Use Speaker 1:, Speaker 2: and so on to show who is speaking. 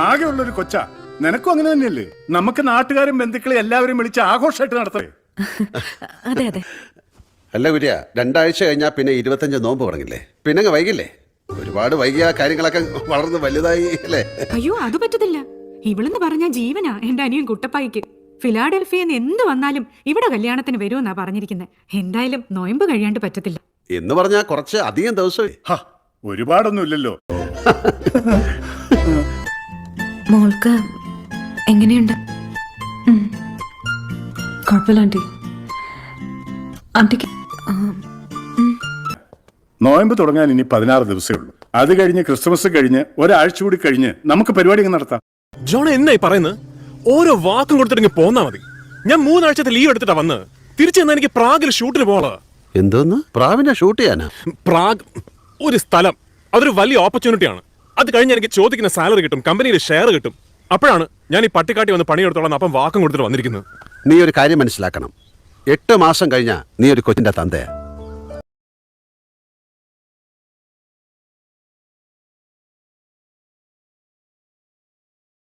Speaker 1: ആകെ ഉള്ളൊരു കൊച്ചാ. നിനക്കും അങ്ങനെ തന്നെയല്ലേ? നമുക്ക് നാട്ടുകാരും ബന്ധുക്കളെ എല്ലാവരും വിളിച്ച് ആഘോഷമായിട്ട് നടത്തേ.
Speaker 2: അതെ അതെ.
Speaker 3: അല്ല കുര്യ, 2 ആഴ്ച കഴിഞ്ഞാൽ പിന്നെ 25 നോമ്പ് തുടങ്ങില്ലേ? പിന്നെ വൈകില്ലേ? ഒരുപാട് വൈകിയ കാര്യങ്ങളൊക്കെ വളർന്ന് വലുതായി അല്ലേ?
Speaker 4: അയ്യോ, അത് പറ്റത്തില്ല. ഇവളെന്ന് പറഞ്ഞ ജീവനാ എന്റെ അനിയൻ കുട്ടപ്പായിക്ക്. ഫിലാഡൽഫിയെന്ന് എന്ത് വന്നാലും ഇവിടെ കല്യാണത്തിന് വരുമെന്നാ പറഞ്ഞിരിക്കുന്നത്. എന്തായാലും നോയമ്പ് കഴിയാണ്ട് പറ്റത്തില്ല
Speaker 3: എന്ന് പറഞ്ഞാൽ കുറച്ച് അധികം ദിവസം.
Speaker 1: ഒരുപാടൊന്നും ഇല്ലല്ലോ.
Speaker 2: മോൾക്ക് എങ്ങനെയുണ്ട്? കുഴപ്പമില്ല ആന്റി. ആന്റിക്ക്
Speaker 1: നോയമ്പ് തുടങ്ങാൻ ഇനി 16 ദിവസമേ ഉള്ളൂ. അത് കഴിഞ്ഞ് ക്രിസ്മസ് കഴിഞ്ഞ് ഒരാഴ്ച കൂടി കഴിഞ്ഞ് നമുക്ക് പരിപാടി നടത്താം.
Speaker 5: ജോൺ എന്നായി പറയുന്നത്? ഓരോ വാക്കും കൊടുത്തിട്ട് പോന്നാ മതി. ഞാൻ 3 ആഴ്ചത്തെ ലീവ് എടുത്തിട്ടാ വന്ന് തിരിച്ചു വന്നാൽ എനിക്ക് പ്രാഗിൽ ഷൂട്ടിന് പോകാ.
Speaker 3: എന്തോന്ന്? പ്രാവിനെ ഷൂട്ട് ചെയ്യാനാ?
Speaker 5: പ്രാഗ് ഒരു സ്ഥലം, അതൊരു വലിയ ഓപ്പർച്യൂണിറ്റിയാണ്. അത് കഴിഞ്ഞ് എനിക്ക് ചോദിക്കുന്ന സാലറി കിട്ടും, കമ്പനിയിൽ ഷെയർ കിട്ടും. അപ്പോഴാണ് ഞാൻ ഈ പട്ടിക്കാട്ടി വന്ന് പണിയെടുത്തോളാം അപ്പം വാക്കും കൊടുത്തിട്ട് വന്നിരിക്കുന്നത്.
Speaker 3: നീ ഒരു കാര്യം മനസ്സിലാക്കണം. 8 മാസം കഴിഞ്ഞാ നീ ഒരു കൊച്ചിന്റെ തന്തയാ.